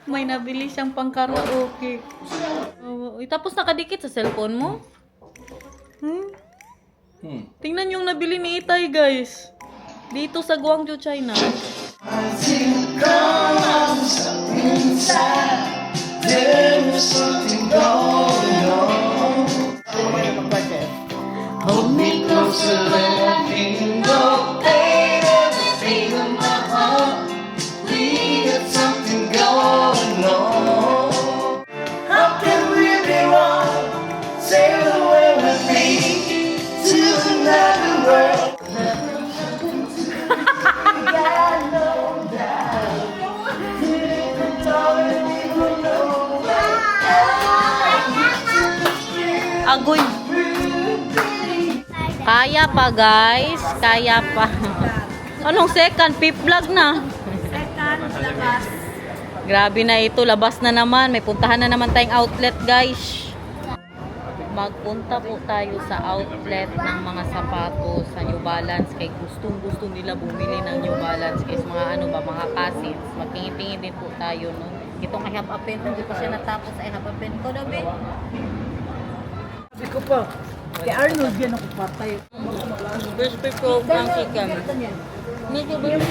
May nabili siyang pang karaoke. Tapos nakadikit sa cellphone mo? Tingnan yung nabili ni Itay, guys. Dito sa Guangzhou, China. Hold me closer, let me know, babe, everything in my heart. We got something going on. How can we be wrong? Sail away with me to another world. Agoy. Kaya pa, guys. Kaya pa. Anong second? Fifth vlog na. Second, labas. Grabe na ito. Labas na naman. May puntahan na naman tayong outlet, guys. Magpunta po tayo sa outlet ng mga sapatos sa New Balance. Kay gustong-gusto nila bumili ng New Balance. Kaya mga ano ba, mga cousins. Magtingin-tingin din po tayo, no? Itong I have a pen. Hindi pa siya natapos. I have a pen ko na, Ben. Sabi ko pa, kay Arnold yan ako patay. Crispy pork ng chicken. Medyo ba yung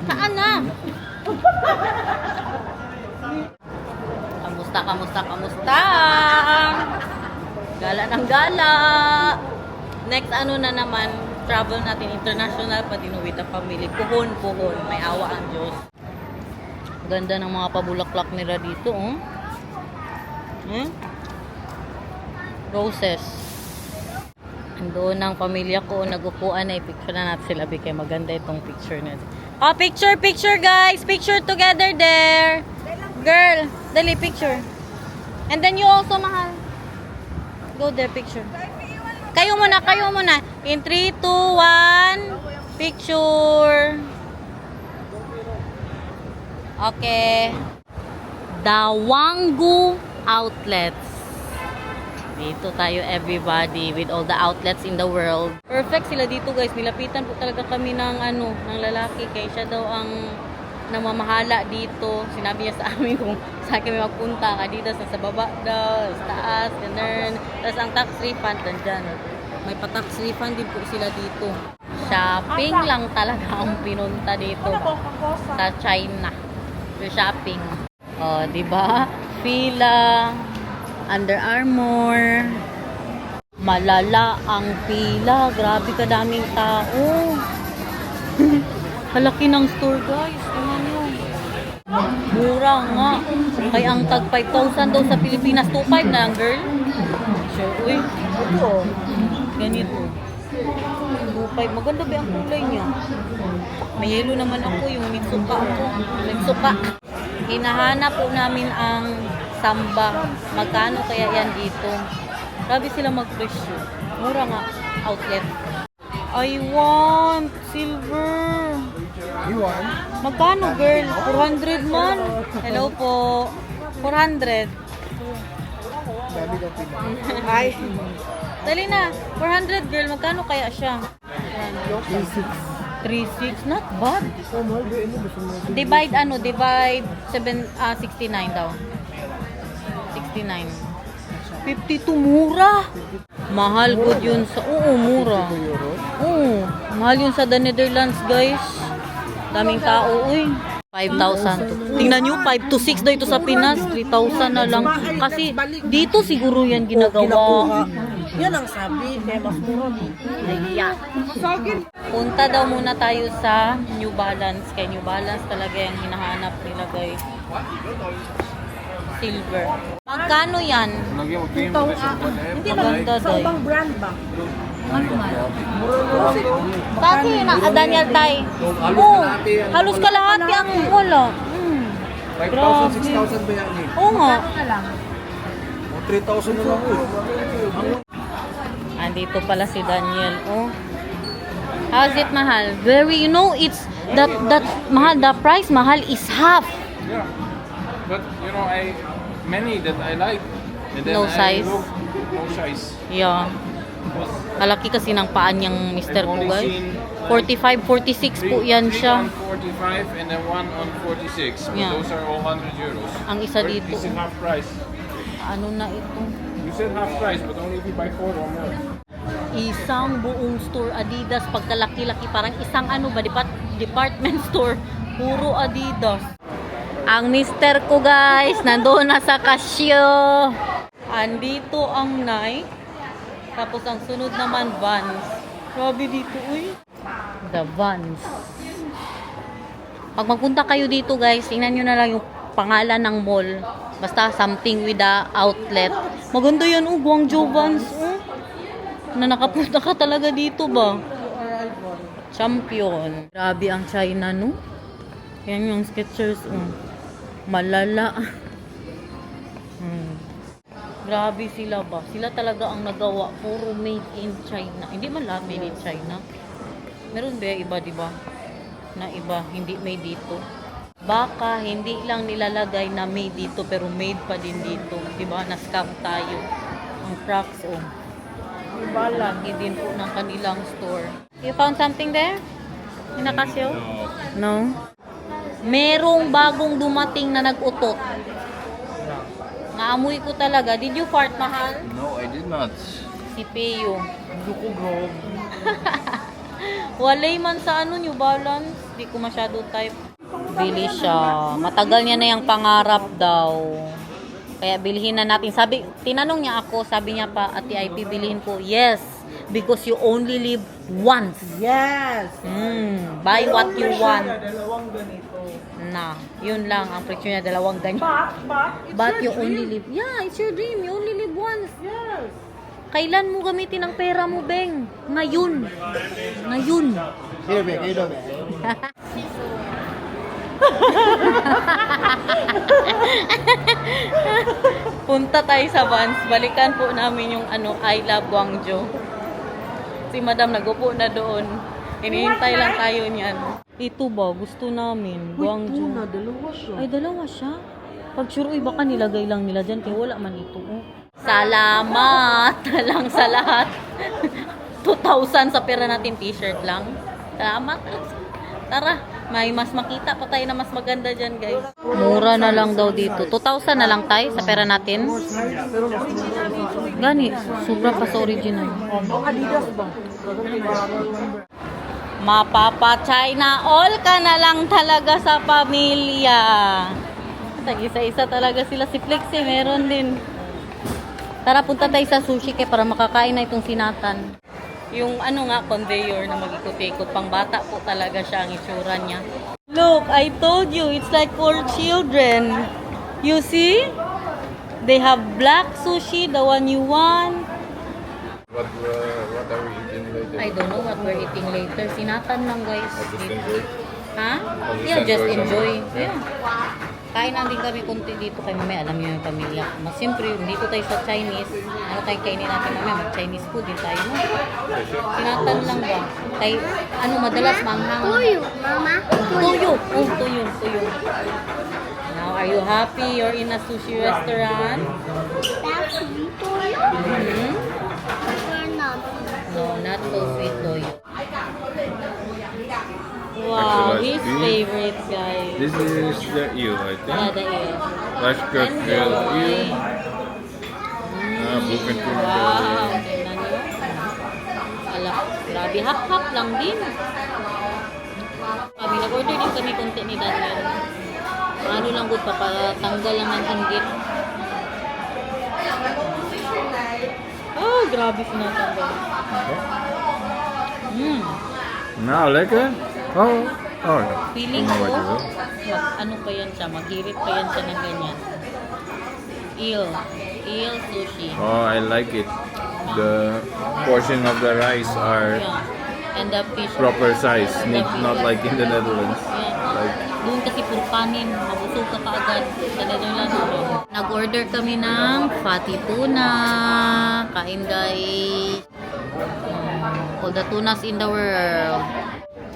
saan na? Kamusta? Gala ng gala. Next ano na naman, travel natin international pa din with the family. Puhon. May awa ang Diyos. Ganda ng mga pabulaklak nila dito, oh. Roses. Doon ang pamilya ko, nagupuan na i-picture na natin sila. Kaya maganda itong picture natin. Oh, picture guys! Picture together there! Girl, dali, picture. And then you also, mahal. Go there, picture. Kayo muna. In 3, 2, 1, picture. Okay. Dawanggu Outlets. Dito tayo, everybody, with all the outlets in the world. Perfect sila dito, guys. Nilapitan po talaga kami ng lalaki. Kaya siya daw ang namamahala dito. Sinabi niya sa amin kung saan kami magpunta. Dito sa baba daw, sa taas, ganun. Tapos ang tax refund nandyan. May pa-tax refund din po sila dito. Shopping lang talaga ang pinunta dito sa China. Shopping. Oh, di ba? Fila, Under Armour. Malala ang pila. Grabe kadaming tao. Halaki ng store, guys. Tingnan nyo. Mura nga. Kaya ang tag 5,000 daw sa Pilipinas. 2,500 na lang, girl. Sure, uy. Ito. Ganito. 2,500. Maganda ba ang kulay niya? May yellow naman ako. Yung mitsuka ako. Mitsuka. Hinahanap po namin ang Samba. Magkano kaya yan dito? Grabe sila mag-presyo. Mura nga. Outlet. I want silver. You want? Magkano, girl? 400 man. Hello po. 400. Sabi daw pinag. Ay, Dali na. 400, girl. Magkano kaya siya? 3-6. 3.6. Not bad. Oh, mahal ba yun? Gusto mo? Divide 69 daw. 69. 52 mura. Mahal good yun sa... Oo, mura. Oo. Mahal yun sa the Netherlands, guys. Daming tao, uy. 5,000. Tingnan nyo, 5 to 6 daw ito sa Pinas. 3,000 na lang. Kasi dito siguro yan ginagawa. yan ang sabi, kaya mas mura. Yeah. Punta daw muna tayo sa New Balance. Kaya New Balance talaga yung hinahanap nila, guys. Silver. Magkano yan? Hindi ba, Maganda sa daw. ibang brand ba? Kasi na Daniel Tay. Oh, halos kalahati ang wala. 5,000, 6,000 ba yan eh? Oo nga. 3,000 na lang eh. Andito pala si Daniel. Oh. How's it mahal? Very, it's that mahal, the price mahal is half. Yeah, but you know, many that I like. And then No size. No size. Yeah. Malaki kasi ng paan niyang mister ko, I've only guys. seen 45, 46 po yan Three siya. on 45 and then one on 46. But Yeah. those are all 100 euros. Ang isa Or dito. You said half price. Ano na ito? You said half price, but only if you buy 4 or more. Isang buong store Adidas, pagkalaki-laki, parang isang ano ba, department store, puro Adidas. Ang mister ko guys, nandoon na sa Casio. Andito ang Nike, tapos ang sunod naman Vans. Grabe dito, uy. The Vans. Pag magpunta kayo dito guys, tingnan nyo na lang yung pangalan ng mall. Basta something with the outlet. Maganda yan, Guangzhou Vans. Na nakapunta ka talaga dito ba? Champion. Grabe ang China, no? Yan yung Skechers. Malala. Grabe sila ba? Sila talaga ang nagawa. Puro made in China. Hindi man lahat made in China. Meron ba iba, di ba? Na iba, hindi made dito. Baka hindi lang nilalagay na made dito pero made pa din dito. Di ba? Na-scam tayo. Ang Crocs, Laki din po ng kanilang store. You found something there? Inakasyo? No. Merong bagong dumating na nag-utot. Naamoy ko talaga. Did you fart, mahal? No, I did not. Si Peo. Walay man sa New Balance. Di ko masyado type. Bili siya. Matagal niya na yung pangarap daw. Kaya bilhin na natin. Tinanong niya ako, sabi niya pa, at IP bilhin ko. Yes, because you only live once. Yes! Buy what you want. Dalawang ganito. Na, yun lang. Ang presyo niya, 2 ganyan. But, But you only live. Yeah, it's your dream. You only live once. yes! Kailan mo gamitin ang pera mo, Beng? Ngayon. Ngayon. Here, babe. Here, babe. Punta tayo sa Vans. Balikan po namin yung I Love Guangzhou. Si Madam nagupo na doon. Hinihintay lang tayo niyan. Ito ba? Gusto namin. Guangzhou. Dalawa siya. Ay, dalawa siya. Pag sure, uy, baka nilagay lang nila dyan. Kaya wala man ito. Salamat lang sa lahat. 2,000 sa pera natin t-shirt lang. Salamat. Tara, may mas makita pa tayo na mas maganda dyan, guys. Mura na lang daw dito. 2,000 na lang tayo sa pera natin. Gani, sobra pa sa original. Adidas ba? Mapapa-China all ka na lang talaga sa pamilya. Tag-isa-isa talaga sila. Si Flexie, meron din. Tara, punta tayo sa sushi kaya para makakain na itong sinatan. Yung conveyor na mag-ikot-ikot. Pang bata po talaga siya ang itsura niya. Look, I told you, it's like for children. You see? They have black sushi, the one you want. What are we eating later? I don't know what we're eating later. Sinatan lang, guys. Just enjoy. Ha? I'll Yeah, just enjoy. Yeah. Yeah. Kain na din kami konti dito kay mamaya. Alam niyo yung pamilya. Mas siyempre, dito tayo sa Chinese. Ano tayo kainin natin mamaya? Mag-Chinese food din tayo. No? Sinatan lang ba? Kay, madalas manghang. Tuyo, Mama. Tuyo. Oh, tuyo. Now, are you happy you're in a sushi restaurant? That's sweet toyo. Hmm? Or not? No, not so sweet tuyo. Wow, Actually, his beef. favorite, guys. This is the eel, I think. Yeah, the ear. Flash cut grilled eel. Bluefin tuna Wow, belly. tingnan nyo. Ala, grabe, hap-hap lang din. Kami, nag-order din kami konti ni Daniel. Ano lang good, papatanggal lang ng inggit. Oh, grabe sinatanggal. Nou, lekker. Oh. Oh. Feeling Don't know ko, what it is. ano pa yan siya, maghirit pa yan siya ng ganyan. Eel sushi. Oh, I like it. The portion of the rice are Yeah. And the fish. proper size, not like in the Netherlands. Yeah. Like, Doon kasi puro kanin, mabusog ka kaagad sa Netherlands. Nag-order kami ng fatty tuna. Kain guys. All the tunas in the world.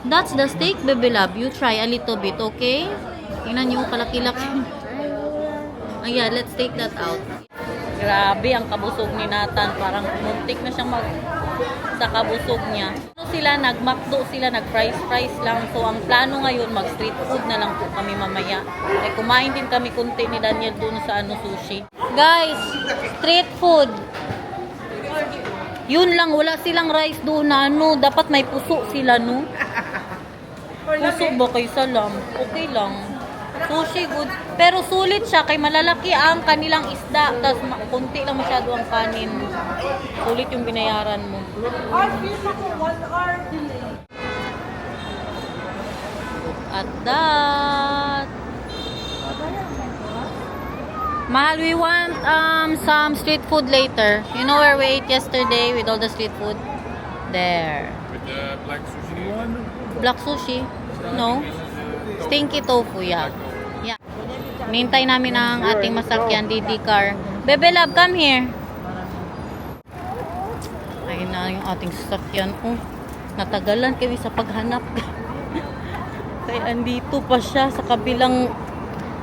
That's the steak, baby love. You try a little bit, okay? Tingnan niyo, kalaki-laki. Ayan, let's take that out. Grabe ang kabusog ni Nathan. Parang muntik na siyang sa kabusog niya. Ano sila, nag-McDo sila, nag-fries lang. So, ang plano ngayon, mag-street food na lang po kami mamaya. Eh, kumain din kami kunti ni Daniel doon sa sushi. Guys, street food. Yun lang, wala silang rice doon na dapat may puso sila, no? Puso ba kay salam? Okay lang. Sushi good. Pero sulit siya, kay malalaki ang kanilang isda. Tapos kunti lang masyado ang kanin. Sulit yung binayaran mo. At that. Mahal, we want some street food later. You know where we ate yesterday with all the street food? There. With the black sushi. Black sushi? No? Stinky tofu, yeah. Yeah. Nintay namin ang ating masakyan, DD car. Bebe love, come here. Ayun na yung ating sasakyan. Oh, natagalan kami sa paghanap. Kaya andito pa siya sa kabilang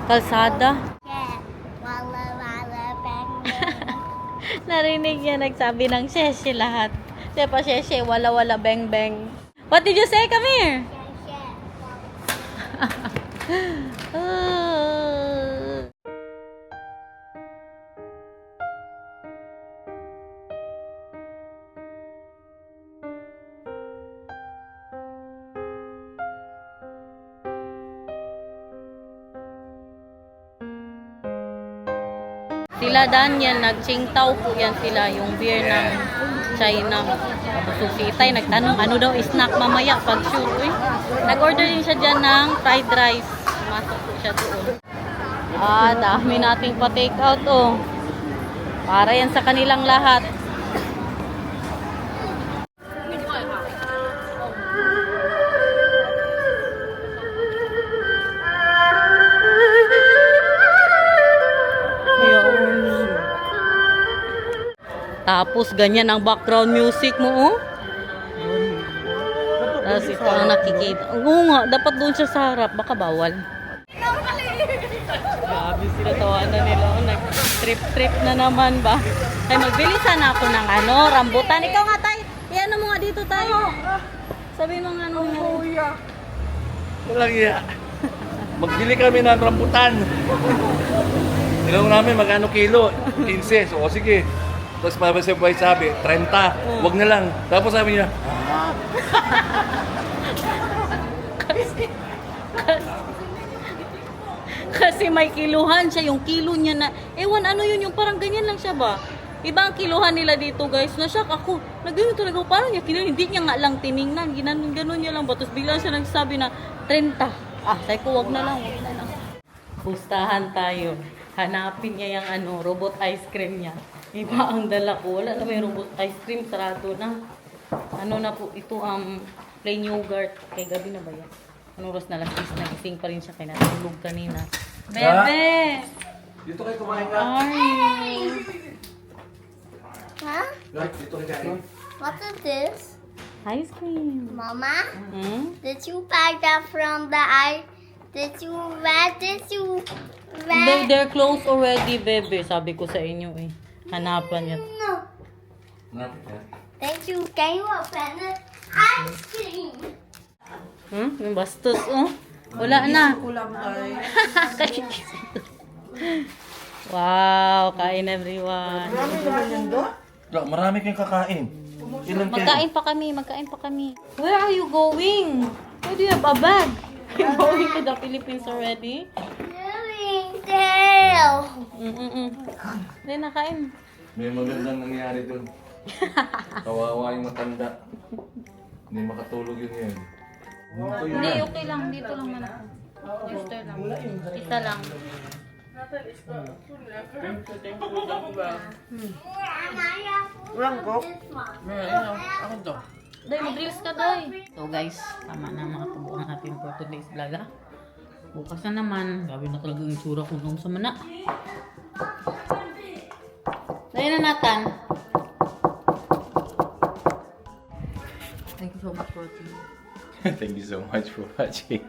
kalsada. Yeah. Wala, wala, bang, bang. Narinig niya nagsabi ng sheshe lahat. Di pa sheshe, wala wala beng beng. What did you say? Come here. Sila Daniel, nag-Qingdao po yan sila, yung beer ng China. So si Itay nagtanong, ano daw snack mamaya pag sure. Eh. Nag-order din siya dyan ng fried rice. Masok po siya doon. Dami nating pa-take out oh. Para yan sa kanilang lahat. Tapos, ganyan ang background music mo, oh. Tapos, ito ang nakikita. Oo nga, dapat doon siya sa harap. Baka bawal. Grabe sila, tawanan nila. Oh, nag-trip-trip na naman ba? Ay, magbili sana ako ng rambutan. Ikaw nga, Tay. Iano mo nga dito, Tay. Sabihin mo nga mo. Walang iya. Magbili kami ng rambutan. Tinanong namin magkano kilo? 15. So, sige. Tapos mabasabay sabi, 30. Wag na lang. Tapos sabi niya, Kasi may kiluhan siya. Yung kilo niya na, ewan, ano yun? Yung parang ganyan lang siya ba? Iba ang kiluhan nila dito, guys. Na-shock ako. Nagano'n talaga. Parang niya kinuha. Hindi niya nga lang tiningnan. Ginanon niya lang ba? Tapos biglang siya nagsabi na 30. Sabi ko, wag na lang. Pustahan tayo. Hanapin niya yung robot ice cream niya. Iba ang dala ko. Wala na may robot ice cream. Sarado na. Ano na po ito, plain yogurt. Kay gabi na ba yan? Anong oras na lastis? Nagising pa rin siya. Kaya natulog kanina. Bebe! dito kayo kumain ka. Ay! Huh? Dito kayo kain. What is this? Ice cream. Mama, Hmm? did you pack that from the Did you They're closed already, bebe. Sabi ko sa inyo eh. Hanapan niya. No. Napit ka. Thank you. Can you open the ice cream? Yung bastos, oh. Wala na. Kulang ay. Wow, kain everyone. Marami naman yan doon. Marami kayong kakain. Ilan kayo? Magkain pa kami. Where are you going? Why do you have a bag? You're going to the Philippines already? Tail. Hindi, nakain. May magandang nangyari dun. Kawawa yung matanda. Hindi makatulog yun yan. Hindi, okay lang. Dito lang man ako. Sister lang. Isa lang. Walang coke. Day, mag-reels ka, Day. So guys, tama na mga kabuuan natin for today's vlog, ha? Bukas na naman. Gabi na talaga yung tsura ko nung sa mana. Day na, Nathan. Thank you so much for watching. Thank you so much for watching.